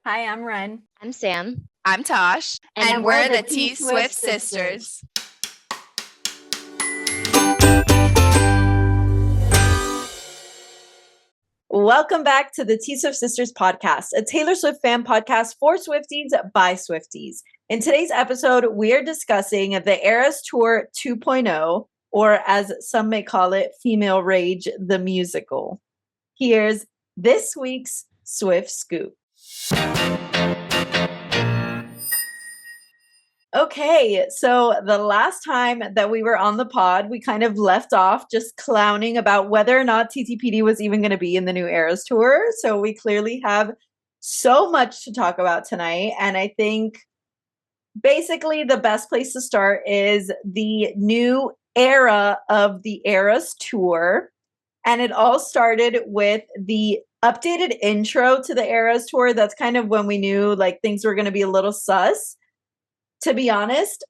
Hi, I'm Ren. I'm Sam. I'm Tosh. And we're we're the the T-Swift T-Swift sisters. Welcome back to the T-Swift Sisters podcast, a Taylor Swift fan podcast for Swifties by Swifties. In today's episode, we are discussing the Eras Tour 2.0, or as some may call it, Female Rage, the musical. Here's this week's Swift Scoop. Okay, so the last time that we were on the pod, we kind of left off just clowning about whether or not ttpd was even going to be in the new Eras Tour. So we clearly have so much to talk about tonight. And I think basically the best place to start is the new era of the Eras Tour. And it all started with the updated intro to the Eras Tour. That's kind of when we knew like things were going to be a little sus. To be honest,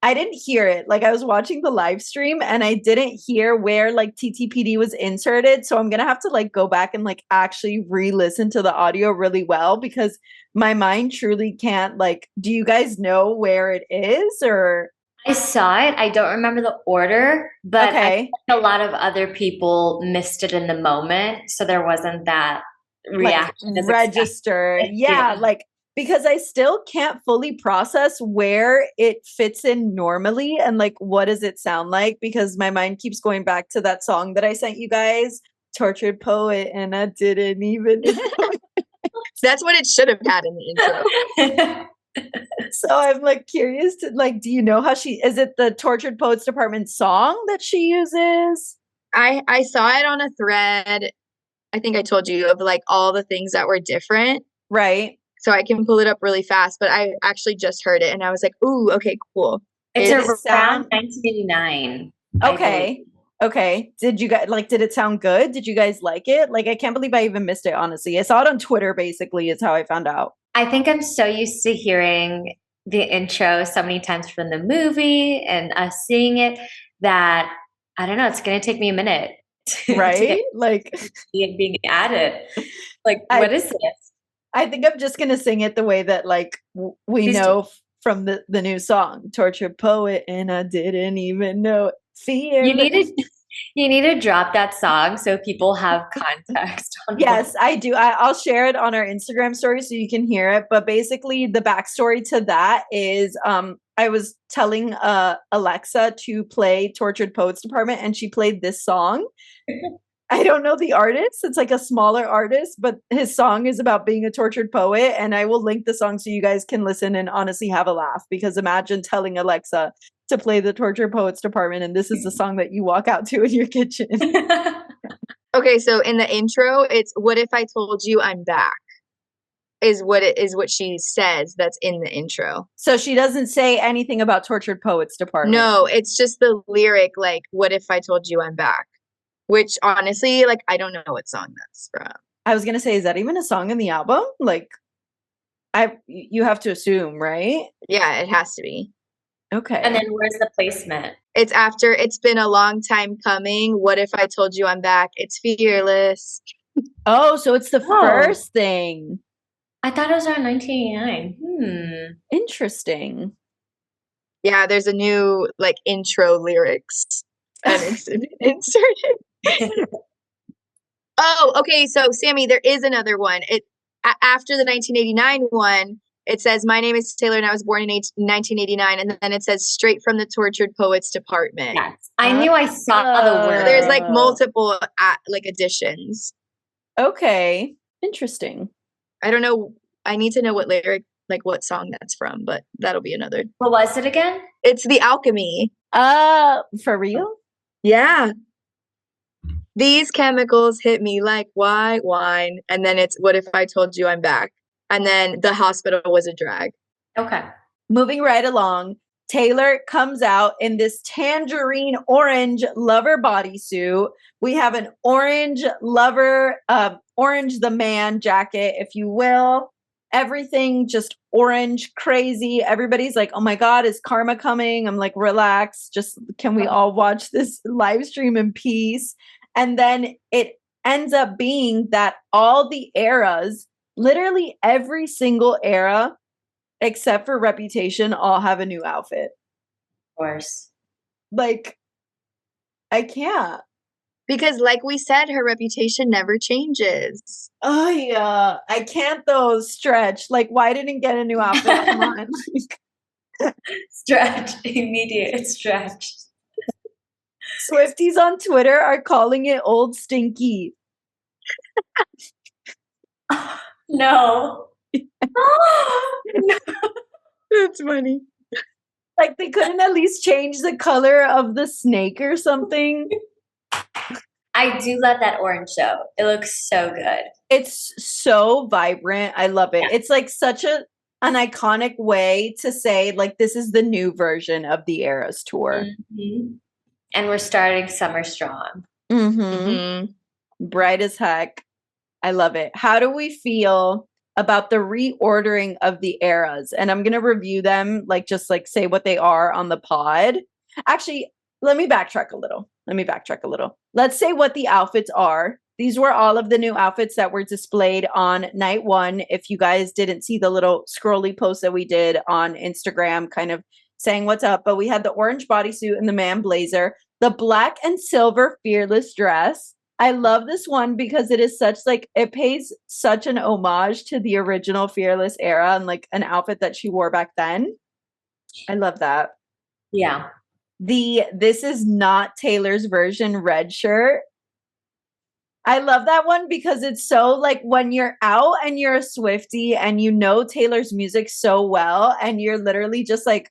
I didn't hear it. Like I was watching the live stream and I didn't hear where like ttpd was inserted. So I'm going to have to like go back and like actually re-listen to the audio really well because my mind truly can't like, do you guys know where it is or? I saw it. I don't remember the order, but Okay. I think a lot of other people missed it in the moment. So there wasn't that reaction. Like, register. Yeah. Like, because I still can't fully process where it fits in normally and like what does it sound like because my mind keeps going back to that song that I sent you guys, Tortured Poet, and I didn't even That's what it should have had in the intro. So I'm like curious to like, do you know how is it the Tortured Poets Department song that she uses? I saw it on a thread. I think I told you of like all the things that were different. Right. So I can pull it up really fast, but I actually just heard it and I was like, ooh, okay, cool. It's around 1989. Okay. Okay. Did you guys did it sound good? Did you guys like it? Like, I can't believe I even missed it, honestly. I saw it on Twitter, basically, is how I found out. I think I'm so used to hearing the intro so many times from the movie and us seeing it that, I don't know, it's going to take me a minute. Right? Like, being added. Like, what is this? I think I'm just going to sing it the way that, like, we know from the new song, Tortured Poet, and I didn't even know it. Fear. You need to drop that song so people have context. Yes, I do. I'll share it on our Instagram story so you can hear it. But basically, the backstory to that is I was telling Alexa to play Tortured Poets Department, and she played this song. I don't know the artist. It's like a smaller artist, but his song is about being a tortured poet. And I will link the song so you guys can listen and honestly have a laugh. Because imagine telling Alexa to play the Tortured Poets Department, and this is the song that you walk out to in your kitchen. Okay, so in the intro, it's "What if I told you I'm back?" is what she says. That's in the intro. So she doesn't say anything about Tortured Poets Department. No, it's just the lyric, like "What if I told you I'm back?" Which honestly, like, I don't know what song that's from. I was gonna say, is that even a song in the album? Like, you have to assume, right? Yeah, it has to be. Okay. And then where's the placement? It's after "It's been a long time coming. What if I told you I'm back?" It's Fearless. Oh, so it's the first thing. I thought it was around 1989. Interesting. Yeah, there's a new like intro lyrics. And it's inserted. Oh, okay. So Sammy, there is another one. After the 1989 one, it says, "My name is Taylor and I was born in 1989," and then it says, "Straight from the Tortured Poets Department." Yes, I knew I saw the word. There's like multiple like additions. Okay, interesting. I don't know. I need to know what lyric, like what song that's from, but that'll be another. What was it again? It's The Alchemy. For real? Yeah. "These chemicals hit me like white wine." And then it's "What if I told you I'm back?" And then "The hospital was a drag." Okay. Moving right along, Taylor comes out in this tangerine orange lover bodysuit. We have an orange lover, orange the man jacket, if you will. Everything just orange, crazy. Everybody's like, oh my God, is karma coming? I'm like, relax. Just can we all watch this live stream in peace? And then it ends up being that all the eras Literally every single era, except for Reputation, all have a new outfit. Of course. Like, I can't. Because like we said, her reputation never changes. Oh yeah, I can't though. Stretch. Like, why didn't get a new outfit? Come on. Stretch. Immediate stretch. Swifties on Twitter are calling it Old Stinky. No. That's funny. Like, they couldn't at least change the color of the snake or something. I do love that orange though. It looks so good. It's so vibrant. I love it. Yeah. It's like such an iconic way to say, like, this is the new version of the Eras Tour. Mm-hmm. And we're starting summer strong. Mm-hmm. Bright as heck. I love it. How do we feel about the reordering of the eras? And I'm going to review them, like, just like say what they are on the pod. Actually, let me backtrack a little. Let's say what the outfits are. These were all of the new outfits that were displayed on night one. If you guys didn't see the little scrolly post that we did on Instagram, kind of saying what's up, but we had the orange bodysuit and the man blazer, the black and silver fearless dress. I love this one because it is such like, it pays such an homage to the original Fearless era and like an outfit that she wore back then. I love that. Yeah. This is not Taylor's version red shirt. I love that one because it's so like when you're out and you're a Swiftie and you know Taylor's music so well and you're literally just like,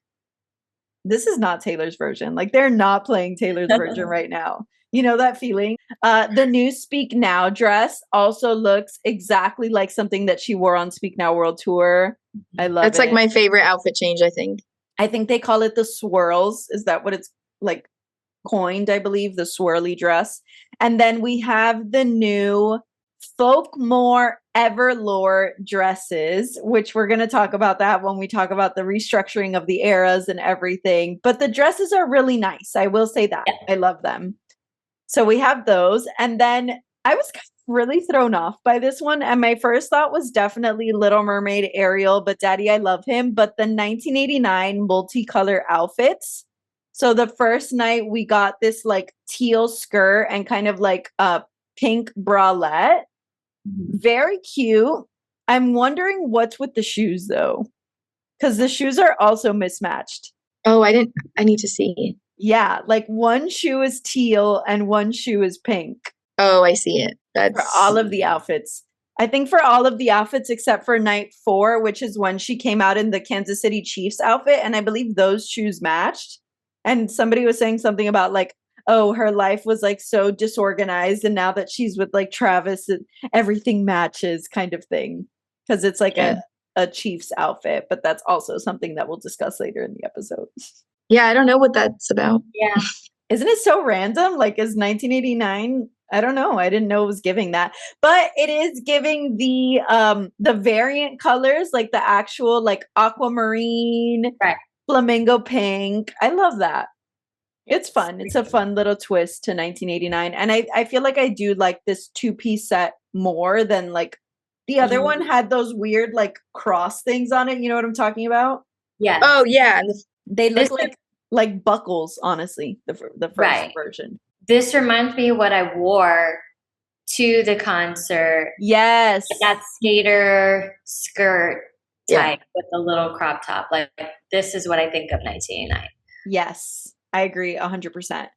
this is not Taylor's version. Like, they're not playing Taylor's version right now. You know that feeling? The new Speak Now dress also looks exactly like something that she wore on Speak Now World Tour. I love it. That's like my favorite outfit change, I think. I think they call it the swirls. Is that what it's like coined? I believe the swirly dress. And then we have the new Folkmore Everlore dresses, which we're going to talk about that when we talk about the restructuring of the eras and everything. But the dresses are really nice. I will say that. I love them. So we have those. And then I was really thrown off by this one. And my first thought was definitely Little Mermaid Ariel, but Daddy, I love him. But the 1989 multicolor outfits. So the first night we got this like teal skirt and kind of like a pink bralette. Very cute. I'm wondering what's with the shoes though, because the shoes are also mismatched. Oh, I need to see. Yeah, like one shoe is teal and one shoe is pink. Oh, I see it. That's for all of the outfits. I think for all of the outfits except for night 4, which is when she came out in the Kansas City Chiefs outfit, and I believe those shoes matched. And somebody was saying something about like, oh, her life was like so disorganized, and now that she's with like Travis, everything matches, kind of thing. Because it's like a Chiefs outfit, but that's also something that we'll discuss later in the episode. Yeah, I don't know what that's about. Yeah. Isn't it so random? Like, is 1989? I don't know. I didn't know it was giving that, but it is giving the variant colors, like the actual like aquamarine, right, flamingo pink. I love that. It's fun. It's a fun little twist to 1989, and I feel like I do like this 2-piece set more than like the other one had those weird like cross things on it. You know what I'm talking about? Yeah. Oh yeah. They look like buckles, honestly, the first version. This reminds me of what I wore to the concert. Yes. That skater skirt type with the little crop top. Like, this is what I think of 1989. Yes, I agree 100%.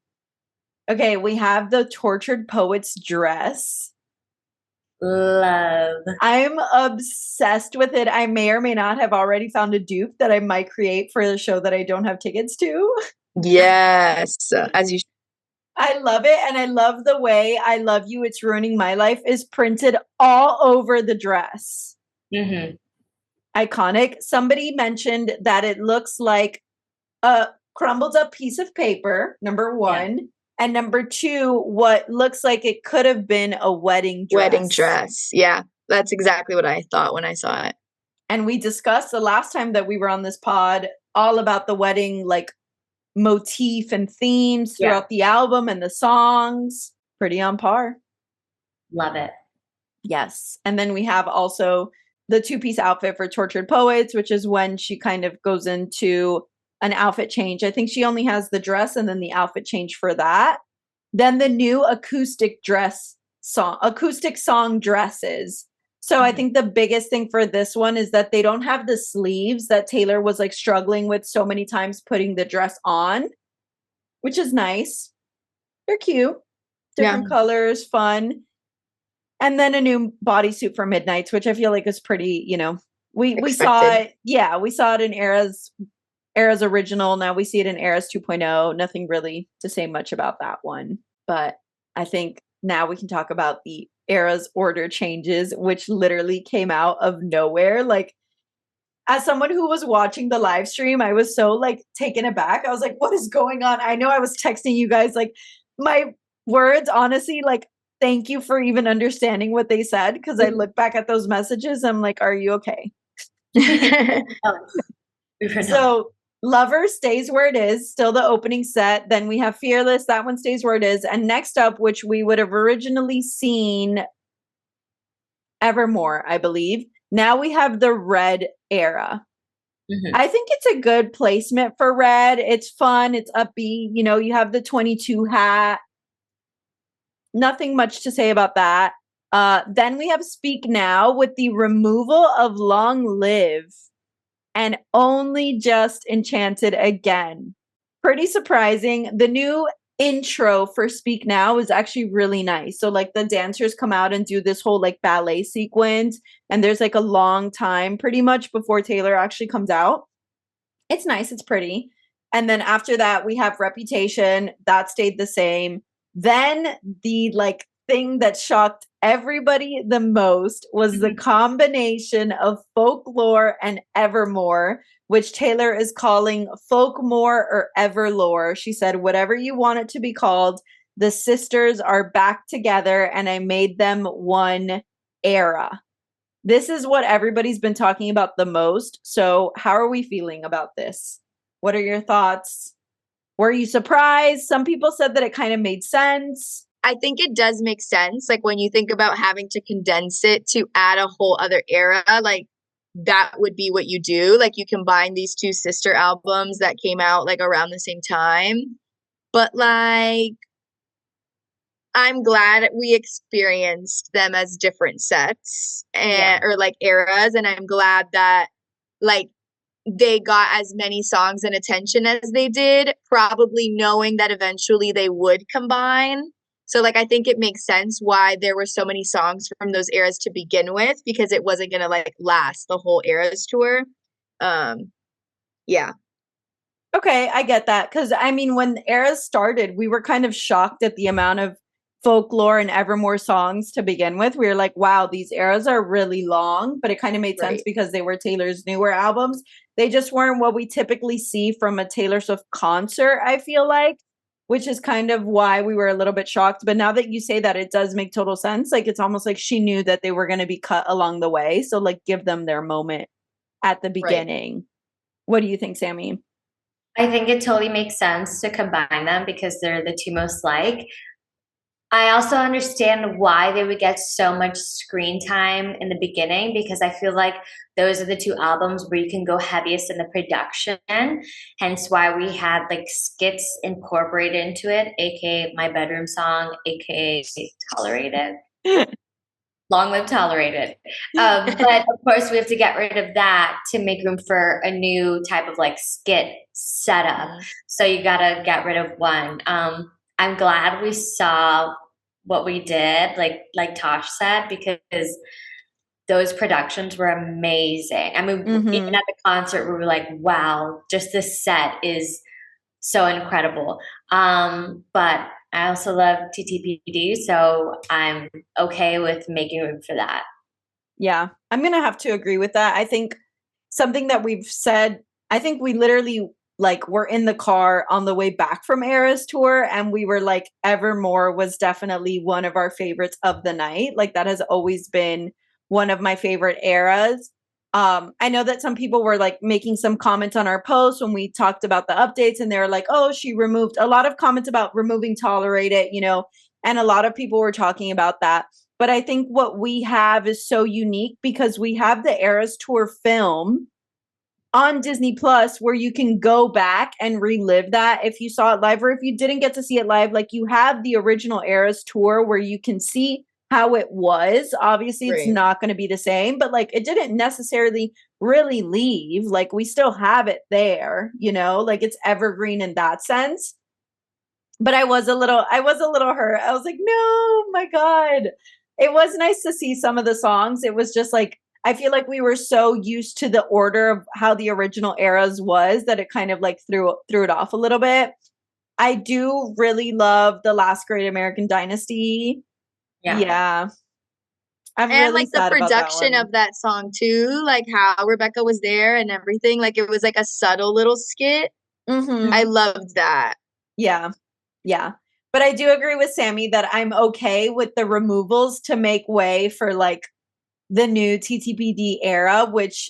Okay, we have the Tortured Poets dress. Love. I'm obsessed with it. I may or may not have already found a dupe that I might create for the show that I don't have tickets to. Yes, as you. I love it, and I love the way "I Love You, It's Ruining My Life" is printed all over the dress. Mm-hmm. Iconic. Somebody mentioned that it looks like a crumbled up piece of paper, number 1. Yeah. And number 2, what looks like it could have been a wedding dress. Wedding dress. Yeah, that's exactly what I thought when I saw it. And we discussed the last time that we were on this pod all about the wedding, like, motif and themes throughout the album and the songs. Pretty on par. Love it. Yes. And then we have also the two-piece outfit for Tortured Poets, which is when she kind of goes into an outfit change. I think she only has the dress and then the outfit change for that. Then the new acoustic song dresses. So I think the biggest thing for this one is that they don't have the sleeves that Taylor was like struggling with so many times putting the dress on, which is nice. They're cute. Different colors, fun. And then a new bodysuit for Midnights, which I feel like is pretty, we saw it. Yeah, we saw it in Eras original. Now we see it in Eras 2.0. Nothing really to say much about that one. But I think now we can talk about the Eras order changes, which literally came out of nowhere. Like, as someone who was watching the live stream, I was so like taken aback. I was like, what is going on? I know I was texting you guys like my words, honestly, like, thank you for even understanding what they said. Because I look back at those messages, I'm like, are you okay? So Lover stays where it is, still the opening set. Then we have Fearless, that one stays where it is. And next up, which we would have originally seen Evermore, I believe. Now we have the Red Era. I think it's a good placement for Red. It's fun, it's upbeat. You have the 22 hat. Nothing much to say about that. Then we have Speak Now with the removal of Long Live and Only Just Enchanted Again. Pretty surprising. The new intro for Speak Now is actually really nice. So like the dancers come out and do this whole like ballet sequence, and there's like a long time pretty much before Taylor actually comes out. It's nice, it's pretty. And then after that we have Reputation, that stayed the same. Then the like thing that shocked everybody the most was the combination of Folklore and Evermore, which Taylor is calling Folkmore or Everlore. She said, whatever you want it to be called, the sisters are back together and I made them one era. This is what everybody's been talking about the most. So how are we feeling about this? What are your thoughts? Were you surprised? Some people said that it kind of made sense. I think it does make sense. Like when you think about having to condense it to add a whole other era, like that would be what you do. Like you combine these two sister albums that came out like around the same time. But like, I'm glad we experienced them as different sets or like eras. And I'm glad that like they got as many songs and attention as they did, probably knowing that eventually they would combine. So like I think it makes sense why there were so many songs from those eras to begin with, because it wasn't gonna like last the whole Eras tour. Yeah. Okay, I get that. Because I mean, when Eras started, we were kind of shocked at the amount of Folklore and Evermore songs to begin with. We were like, wow, these eras are really long, but it kind of made sense because they were Taylor's newer albums. They just weren't what we typically see from a Taylor Swift concert, I feel like, which is kind of why we were a little bit shocked. But now that you say that, it does make total sense. Like, it's almost like she knew that they were going to be cut along the way. So like, give them their moment at the beginning. Right. What do you think, Sammy? I think it totally makes sense to combine them because they're the two most like. I also understand why they would get so much screen time in the beginning, because I feel like those are the two albums where you can go heaviest in the production, hence why we had like skits incorporated into it, aka My Bedroom Song, aka Tolerated. Long live Tolerated. But of course we have to get rid of that to make room for a new type of like skit setup. So you gotta get rid of one. I'm glad we saw what we did, like Tosh said, because those productions were amazing. I mean, even at the concert, we were like, wow, just this set is so incredible. But I also love ttpd, so I'm okay with making room for that. Yeah, I'm going to have to agree with that. I think something that we've said, I think we literally like we're in the car on the way back from Eras tour and we were like, Evermore was definitely one of our favorites of the night. Like that has always been one of my favorite eras. I know that some people were like making some comments on our post when we talked about the updates, and they were like, oh, she removed a lot of comments about removing Tolerated, you know, and a lot of people were talking about that. But I think what we have is so unique because we have the Eras Tour film on Disney Plus where you can go back and relive that if you saw it live, or if you didn't get to see it live, like you have the original Eras Tour where you can see how it was. Obviously it's not going to be the same, but like it didn't necessarily really leave. Like we still have it there, you know, like it's evergreen in that sense. But I was a little hurt. I was like, no, my God. It was nice to see some of the songs. It was just like, I feel like we were so used to the order of how the original Eras was that it kind of like threw it off a little bit. I do really love The Last Great American Dynasty. Yeah. I'm and really like the production of that song too, like how Rebecca was there and everything. Like it was like a subtle little skit. I loved that. Yeah. Yeah. But I do agree with Sammy that I'm okay with the removals to make way for like the new TTPD era, which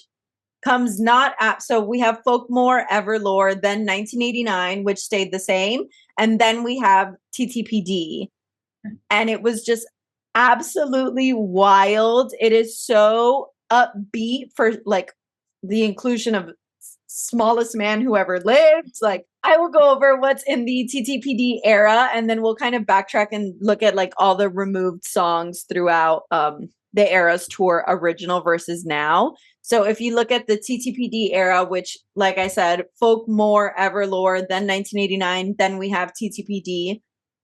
comes not at, so we have Folkmore, Everlore, then 1989, which stayed the same. And then we have TTPD. And it was just absolutely wild. It is so upbeat for like the inclusion of Smallest Man Who Ever Lived. Like I will go over what's in the TTPD era and then we'll kind of backtrack and look at like all the removed songs throughout the Eras Tour original versus now. So if you look at the TTPD era, which like I said, Folkmore, Everlore, then 1989, then we have TTPD.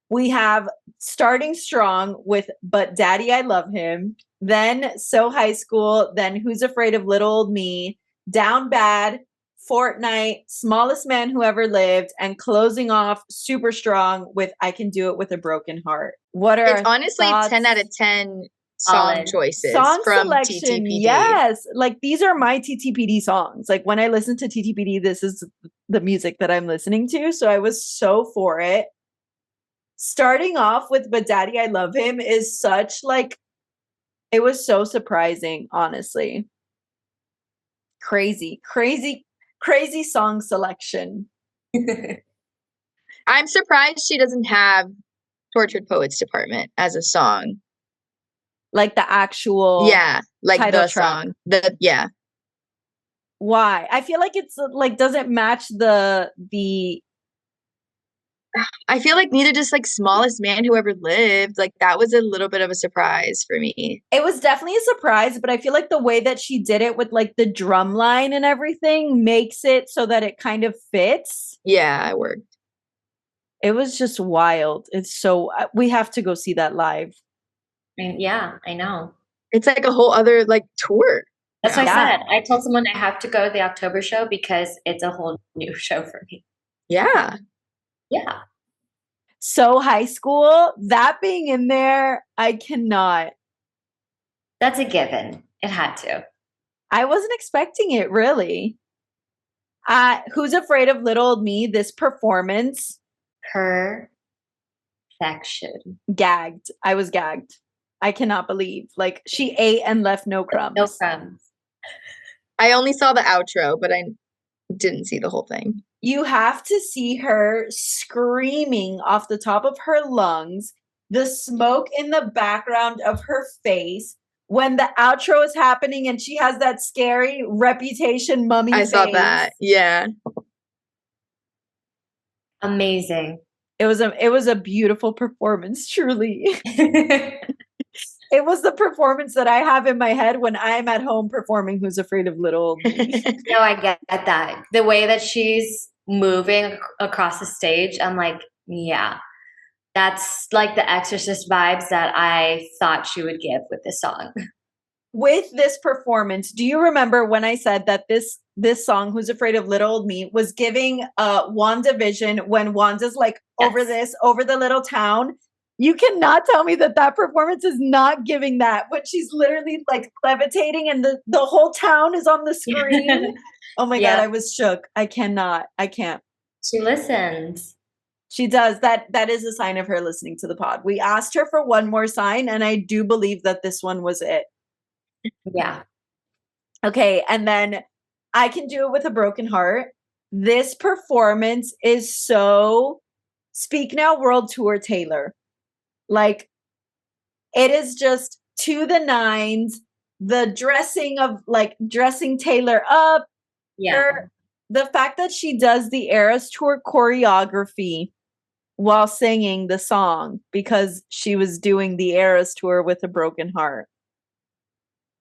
We have starting strong with But Daddy, I Love Him, then So High School, then Who's Afraid of Little Old Me, Down Bad, Fortnite, Smallest Man Who Ever Lived, and closing off super strong with I Can Do It With a Broken Heart. What are it's honestly thoughts? 10 out of 10 song choices song from selection, TTPD. Yes, like these are my TTPD songs. Like when I listen to TTPD, this is the music that I'm listening to. So I was so for it. Starting off with But Daddy, I Love Him is such like, it was so surprising, honestly. Crazy song selection. I'm surprised she doesn't have Tortured Poets Department as a song. Like the actual like the track. Song. Why? I feel like it's like doesn't match the I feel like neither does like Smallest Man Who Ever Lived. Like that was a little bit of a surprise for me. It was definitely a surprise, but I feel like the way that she did it with like the drum line and everything makes it so that it kind of fits. Yeah, it worked. It was just wild. It's so, we have to go see that live. Yeah, I know. It's like a whole other like tour. That's what I said. I told someone I have to go to the October show because it's a whole new show for me. Yeah. Yeah. So High School, that being in there, I cannot. That's a given. It had to. I wasn't expecting it, really. Who's Afraid of Little Old Me? This performance. Perfection. Gagged. I was gagged. I cannot believe. Like, she ate and left no crumbs. No crumbs. I only saw the outro, but I didn't see the whole thing. You have to see her screaming off the top of her lungs, the smoke in the background of her face, when the outro is happening and she has that scary Reputation mummy face. I saw that. Yeah. Amazing. It was a beautiful performance, truly. It was the performance that I have in my head when I'm at home performing Who's Afraid of Little Old Me. No, I get that. The way that she's moving across the stage, I'm like, yeah, that's like the Exorcist vibes that I thought she would give with this song. With this performance, do you remember when I said that this song, Who's Afraid of Little Old Me, was giving WandaVision when Wanda's like over the little town? You cannot tell me that performance is not giving that, when she's literally like levitating and the whole town is on the screen. Oh my God, I was shook. I can't. She listens. She does. That is a sign of her listening to the pod. We asked her for one more sign, and I do believe that this one was it. Yeah. Okay, and then I Can Do It With a Broken Heart. This performance is so Speak Now World Tour Taylor. Like, It is just to the nines. The dressing Taylor up. Yeah. The fact that she does the Eras Tour choreography while singing the song because she was doing the Eras Tour with a broken heart.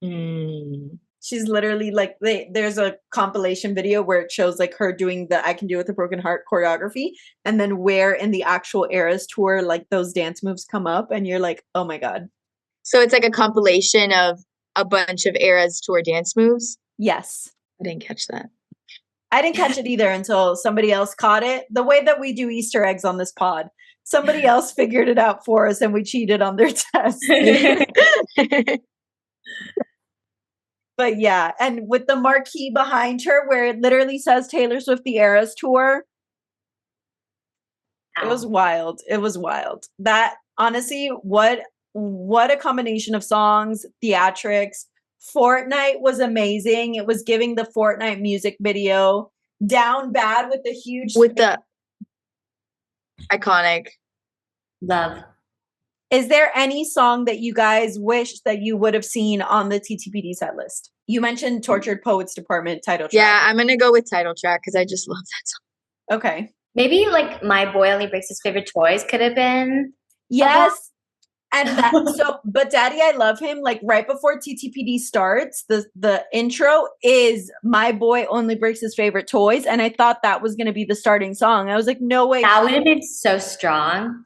She's literally like, there's a compilation video where it shows like her doing the I Can Do It With a Broken Heart choreography, and then where in the actual Eras Tour like those dance moves come up, and you're like, oh my god. So it's like a compilation of a bunch of Eras Tour dance moves? Yes. I didn't catch that. I didn't catch it either until somebody else caught it. The way that we do Easter eggs on this pod, somebody else figured it out for us and we cheated on their test. But yeah, and with the marquee behind her where it literally says Taylor Swift The Eras Tour, it was wild. It was wild. That, honestly, what a combination of songs, theatrics. Fortnite was amazing. It was giving the Fortnite music video. Down Bad with the huge... With the iconic. Love. Is there any song that you guys wish that you would have seen on the TTPD set list? You mentioned Tortured Poets Department title track. Yeah, I'm going to go with title track because I just love that song. Okay. Maybe like My Boy Only Breaks His Favorite Toys could have been. Yes. And but Daddy, I Love Him, like right before TTPD starts, the intro is My Boy Only Breaks His Favorite Toys. And I thought that was going to be the starting song. I was like, no way. That would have been so strong.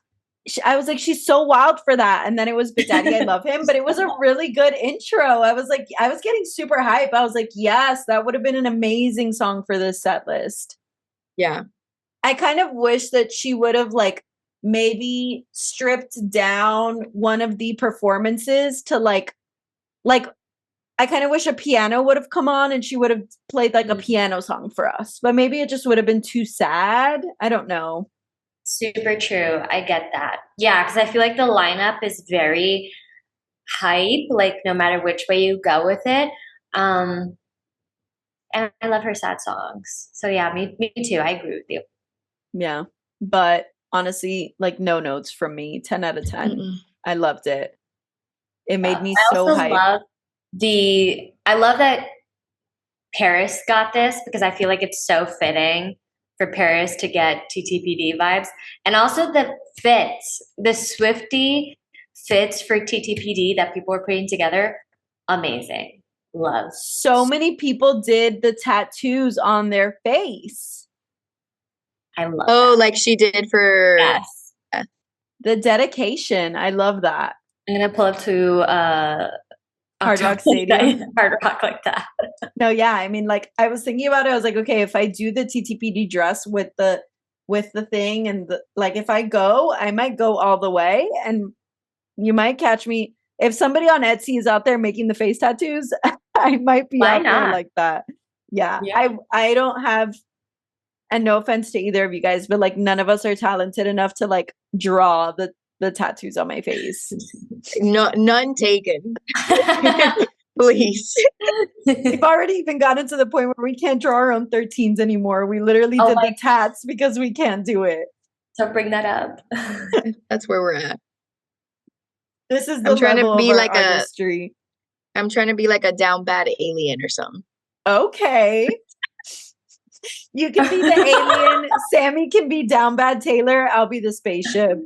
I was like, she's so wild for that. And then it was But Daddy, I Love Him. But it was a really good intro. I was getting super hype. I was like, yes, that would have been an amazing song for this set list. Yeah. I kind of wish that she would have like maybe stripped down one of the performances to like I kind of wish a piano would have come on and she would have played like a piano song for us, but maybe it just would have been too sad. I don't know. Super true. I get that. Yeah, because I feel like the lineup is very hype, like no matter which way you go with it. And I love her sad songs. So yeah, me too. I agree with you. Yeah. But honestly, like no notes from me. 10 out of 10. I loved it. It made me so hyped. I love that Paris got this because I feel like it's so fitting for Paris to get TTPD vibes. And also the fits, the Swiftie fits for TTPD that people are putting together, amazing. Love. So many people did the tattoos on their face. I love that. Like she did for the dedication. I love that. I'm gonna pull up to Hard Rock Stadium. Hard Rock like that. No, yeah. I mean, like I was thinking about it. I was like, okay, if I do the TTPD dress with the thing and like if I go, I might go all the way, and you might catch me if somebody on Etsy is out there making the face tattoos. I might be out there like that. Yeah. I don't have. And no offense to either of you guys, but like none of us are talented enough to like draw the tattoos on my face. No, none taken. Please. We've already even gotten to the point where we can't draw our own 13s anymore. We literally did the tats because we can't do it. So bring that up. That's where we're at. This is the level of our artistry. I'm trying to be like a down bad alien or something. Okay. You can be the alien. Sammy can be down bad Taylor. I'll be the spaceship.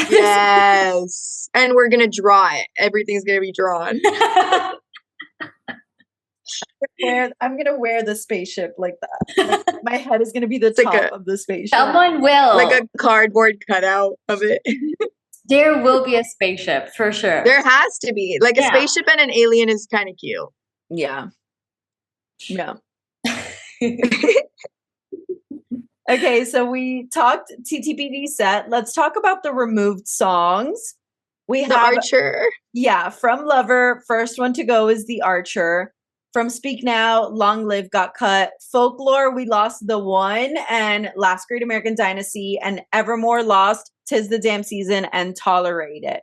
Yes. And we're going to draw it. Everything's going to be drawn. I'm going to wear the spaceship like that. Like, my head is going to be the top of the spaceship. Someone will. Like a cardboard cutout of it. There will be a spaceship for sure. There has to be. Like a spaceship and an alien is kind of cute. Yeah. Yeah. Okay, so we talked TTPD set. Let's talk about the removed songs. We have The Archer. Yeah, from Lover, first one to go is The Archer. From Speak Now, Long Live got cut. Folklore, we lost The One, and Last Great American Dynasty, and Evermore lost Tis the Damn Season and Tolerate It.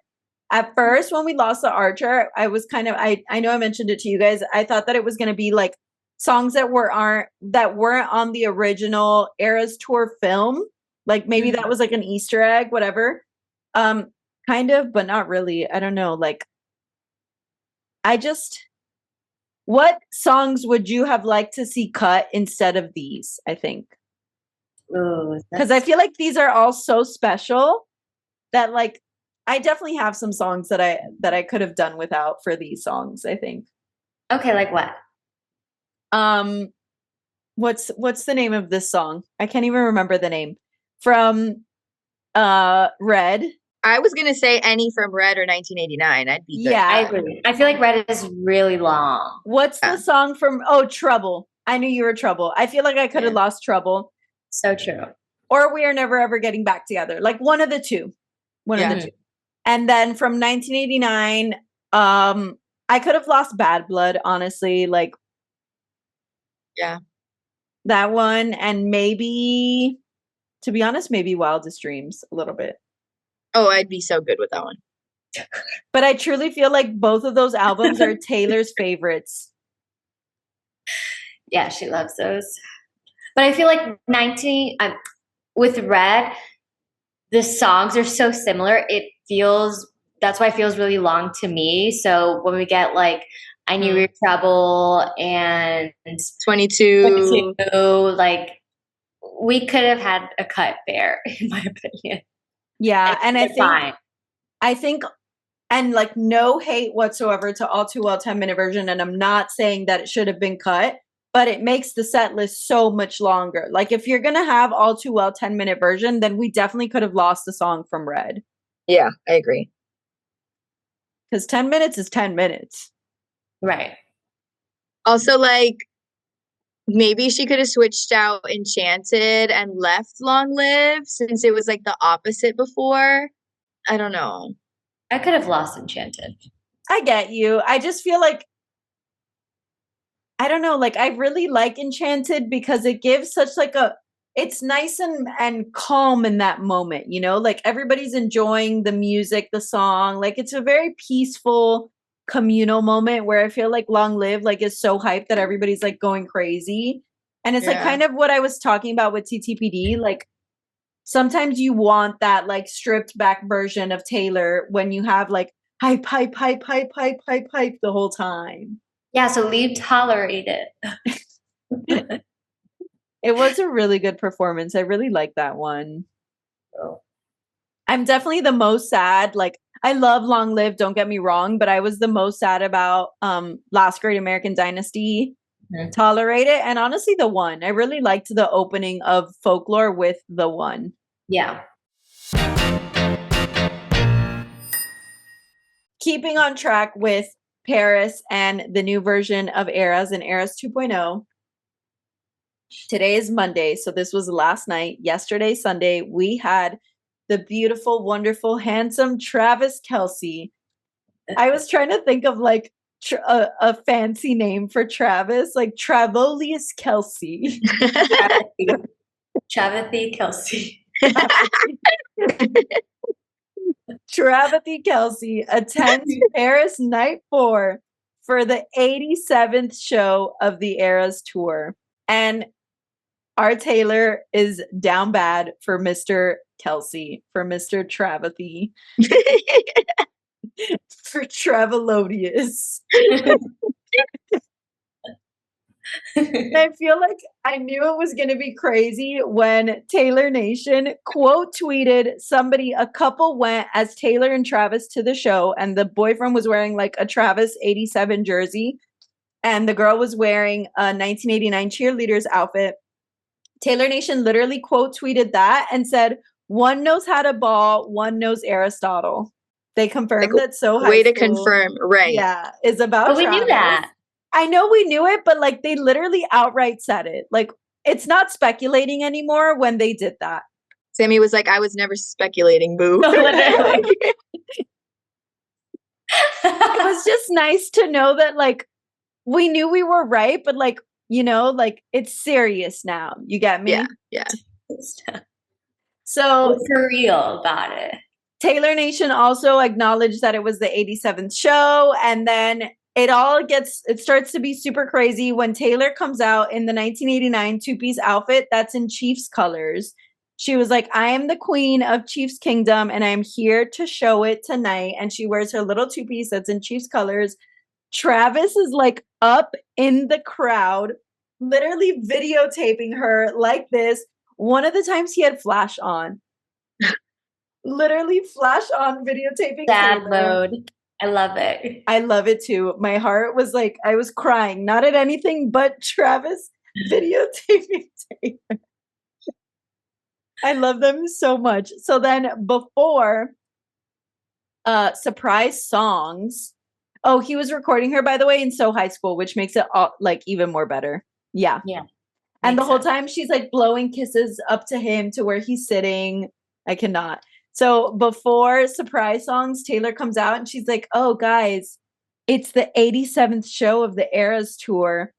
At first, when we lost The Archer, I was kind of, I know I mentioned it to you guys, I thought that it was going to be like songs that weren't on the original Eras Tour film. Like maybe that was like an Easter egg, whatever. Kind of, but not really. I don't know. Like, what songs would you have liked to see cut instead of these? I think. Ooh, Because I feel like these are all so special that like I definitely have some songs that I could have done without for these songs, I think. okay, like what? What's the name of this song? I can't even remember the name. From Red. I was gonna say any from Red or 1989. I'd be good. Yeah. I agree. I feel like Red is really long. What's the song from Trouble? I knew you were Trouble. I feel like I could have lost Trouble. So true. Or We Are Never Ever Getting Back Together. Like one of the two. One of the two. And then from 1989, I could have lost Bad Blood, honestly. Like, yeah, that one. And maybe, to be honest, maybe Wildest Dreams a little bit. Oh, I'd be so good with that one. But I truly feel like both of those albums are Taylor's favorites. Yeah, she loves those. But I feel like with Red, the songs are so similar. That's why it feels really long to me. So when we get like I Knew Your Trouble and 22, like we could have had a cut there, in my opinion. Yeah, and I think, and like no hate whatsoever to All Too Well 10-minute version, and I'm not saying that it should have been cut, but it makes the set list so much longer. Like if you're gonna have All Too Well 10-minute version, then we definitely could have lost the song from Red. Yeah, I agree. Because 10 minutes is 10 minutes. Right. Also, like, maybe she could have switched out Enchanted and left Long Live since it was like the opposite before. I don't know. I could have lost Enchanted. I get you. I just feel like, I don't know, like I really like Enchanted because it gives such like it's nice and calm in that moment, you know, like everybody's enjoying the music, the song, like it's a very peaceful communal moment where I feel like Long Live like is so hyped that everybody's like going crazy. And it's like kind of what I was talking about with TTPD, like sometimes you want that like stripped back version of Taylor when you have like hype the whole time. Yeah, so Lee tolerated it. It was a really good performance. I really like that one. Oh. I'm definitely the most sad. Like I love Long Live, don't get me wrong, but I was the most sad about Last Great American Dynasty, Tolerate It, and honestly The One. I really liked the opening of Folklore with The One. Yeah. Keeping on track with Paris and the new version of Eras and Eras 2.0. Today is Monday, so this was last night. Yesterday, Sunday, we had the beautiful, wonderful, handsome Travis Kelce. I was trying to think of like a fancy name for Travis, like Travolius Kelce. Travathy Kelce. Travathy Kelce attends Paris Night 4 for the 87th show of the Eras Tour. And our Taylor is down bad for Mr. Kelce, for Mr. Travathy, for Travelodius. I feel like I knew it was going to be crazy when Taylor Nation quote tweeted somebody, a couple went as Taylor and Travis to the show, and the boyfriend was wearing like a Travis 87 jersey, and the girl was wearing a 1989 cheerleader's outfit. Taylor Nation literally quote tweeted that and said, "One knows how to ball, one knows Aristotle." They confirmed that So High Way to School, confirm, right? Yeah, is about. But we knew that. I know we knew it, but like they literally outright said it. Like it's not speculating anymore when they did that. Sammy was like, "I was never speculating, boo." No, literally. It was just nice to know that like we knew we were right, but like, you know, like it's serious now. You get me? Yeah. So we're for real about it. Taylor Nation also acknowledged that it was the 87th show, and then it starts to be super crazy when Taylor comes out in the 1989 two-piece outfit that's in Chiefs colors. She was like, I am the queen of Chiefs Kingdom and I'm here to show it tonight. And she wears her little two-piece that's in Chiefs colors. Travis is like up in the crowd, literally videotaping her like this. One of the times he had flash on. Literally flash on videotaping. Sad Taylor. mode. I love it. I love it too. My heart was like, I was crying, not at anything but Travis videotaping Taylor. I love them so much. So then before surprise songs, oh, he was recording her, by the way, in So High School, which makes it all, like even more better. Yeah. Yeah. And the Makes whole sense. time she's like blowing kisses up to him to where he's sitting. I cannot. So before surprise songs, Taylor comes out and she's like, oh, guys, it's the 87th show of the Eras Tour.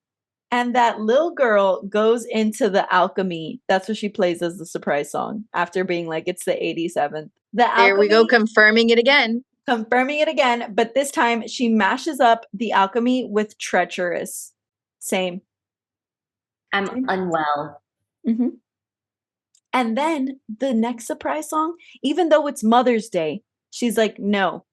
And that little girl goes into the alchemy. That's what she plays as the surprise song after being like, it's the 87th. There we go, confirming it again. Confirming it again. But this time she mashes up the alchemy with treacherous. Same. I'm unwell. Mm-hmm. And then the next surprise song, even though it's Mother's Day, she's like, no,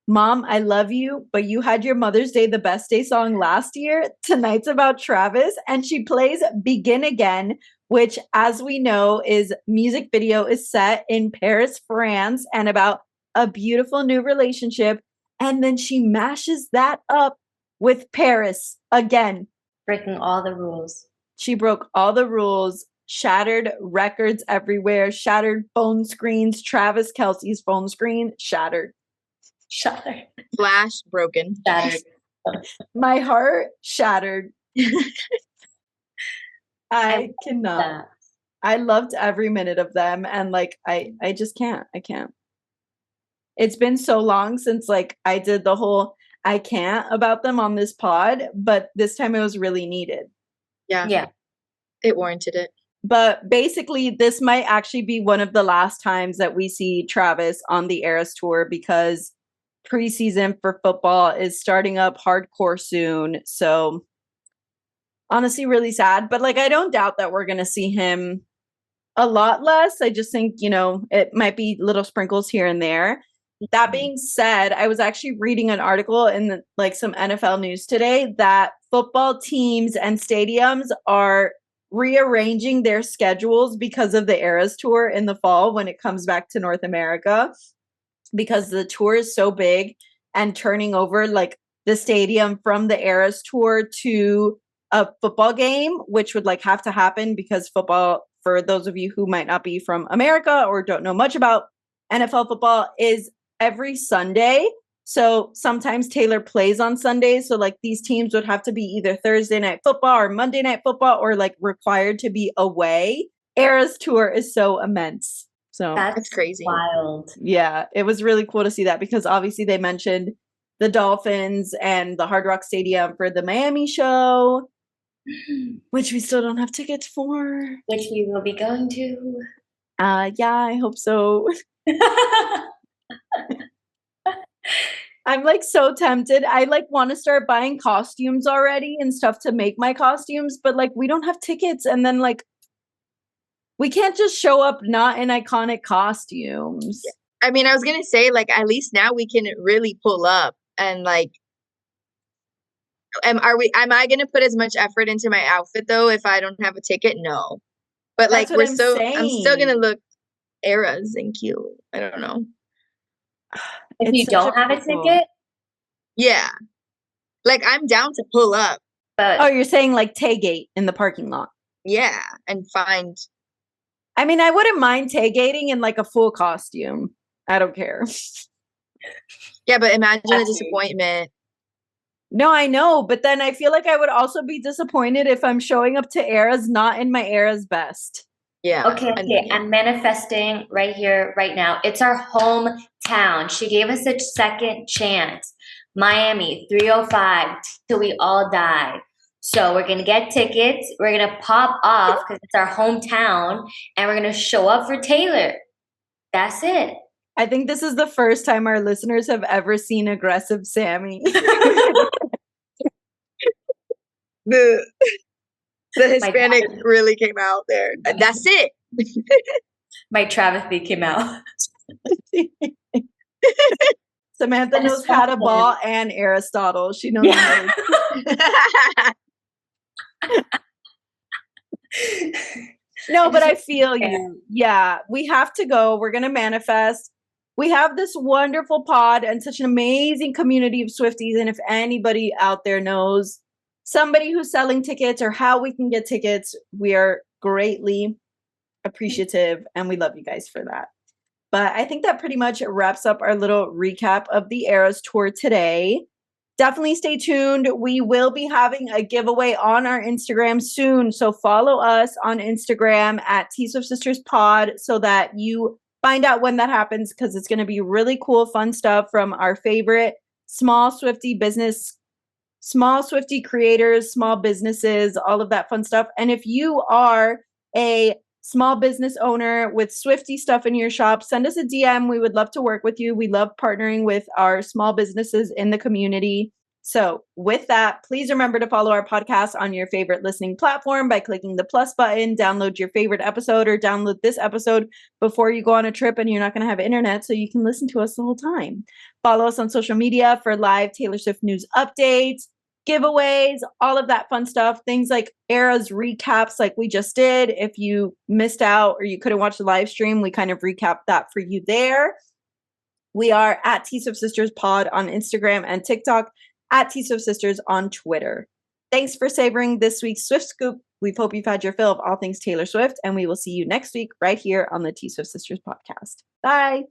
Mom, I love you, but you had your Mother's Day, the best day song last year. Tonight's about Travis. And she plays Begin Again, which, as we know, is music video is set in Paris, France, and about a beautiful new relationship. And then she mashes that up with Paris again. Breaking all the rules. She broke all the rules, shattered records everywhere, shattered phone screens. Travis Kelce's phone screen shattered. Shattered. Flash broken. Shattered. My heart shattered. I cannot. That. I loved every minute of them. And like, I just can't. I can't. It's been so long since like I did the whole I can't about them on this pod, but this time it was really needed. Yeah. It warranted it. But basically, this might actually be one of the last times that we see Travis on the Eras Tour because preseason for football is starting up hardcore soon. So honestly, really sad. But like, I don't doubt that we're going to see him a lot less. I just think, you know, it might be little sprinkles here and there. That being said, I was actually reading an article in like some NFL news today that football teams and stadiums are rearranging their schedules because of the Eras Tour in the fall when it comes back to North America, because the tour is so big and turning over like the stadium from the Eras Tour to a football game, which would like have to happen because football, for those of you who might not be from America or don't know much about NFL football, is every Sunday. So sometimes Taylor plays on Sundays. So like these teams would have to be either Thursday night football or Monday night football or like required to be away. Eras Tour is so immense. So That's crazy. Wild. Yeah, it was really cool to see that because obviously they mentioned the Dolphins and the Hard Rock Stadium for the Miami show, which we still don't have tickets for. Which we will be going to. Yeah, I hope so. I'm like so tempted. I like want to start buying costumes already and stuff to make my costumes, but like we don't have tickets and then like we can't just show up not in iconic costumes. I mean, I was going to say like at least now we can really pull up and like am I going to put as much effort into my outfit though if I don't have a ticket? No. But That's like what I'm still going to saying. look Eras and cute. I don't know. If It's you such don't have a beautiful- ticket, Yeah. Like I'm down to pull up. but Oh, you're saying like tailgate in the parking lot. Yeah, and find I mean, I wouldn't mind tailgating in like a full costume. I don't care. Yeah, but imagine the That's disappointment. No, I know, but then I feel like I would also be disappointed if I'm showing up to Eras not in my Eras best. Yeah. okay, I'm manifesting right here, right now. It's our hometown. She gave us a second chance. Miami, 305, till we all die. So we're going to get tickets. We're going to pop off because it's our hometown. And we're going to show up for Taylor. That's it. I think this is the first time our listeners have ever seen aggressive Sammy. The Hispanic God. really came out there. That's it. My travesty came out. Samantha knows how to ball and Aristotle. She knows. Yeah. No, but I feel you. Yeah, we have to go. We're going to manifest. We have this wonderful pod and such an amazing community of Swifties. And if anybody out there knows somebody who's selling tickets or how we can get tickets, we are greatly appreciative and we love you guys for that. But I think that pretty much wraps up our little recap of the Eras Tour today. Definitely stay tuned. We will be having a giveaway on our Instagram soon. So follow us on Instagram at T-Swift Sisters Pod so that you find out when that happens, because it's going to be really cool, fun stuff from our favorite small Swiftie business, small Swiftie creators, small businesses, all of that fun stuff. And if you are a small business owner with Swiftie stuff in your shop, send us a DM. We would love to work with you. We love partnering with our small businesses in the community. So with that, please remember to follow our podcast on your favorite listening platform by clicking the plus button, download your favorite episode, or download this episode before you go on a trip and you're not going to have internet so you can listen to us the whole time. Follow us on social media for live Taylor Swift news updates, giveaways, all of that fun stuff, things like Eras recaps like we just did. If you missed out or you couldn't watch the live stream, we kind of recapped that for you there. We are at T-Swift Sisters Pod on Instagram and TikTok, at T-Swift Sisters on Twitter. Thanks for savoring this week's Swift Scoop. We hope you've had your fill of all things Taylor Swift, and we will see you next week right here on the T-Swift Sisters podcast. Bye.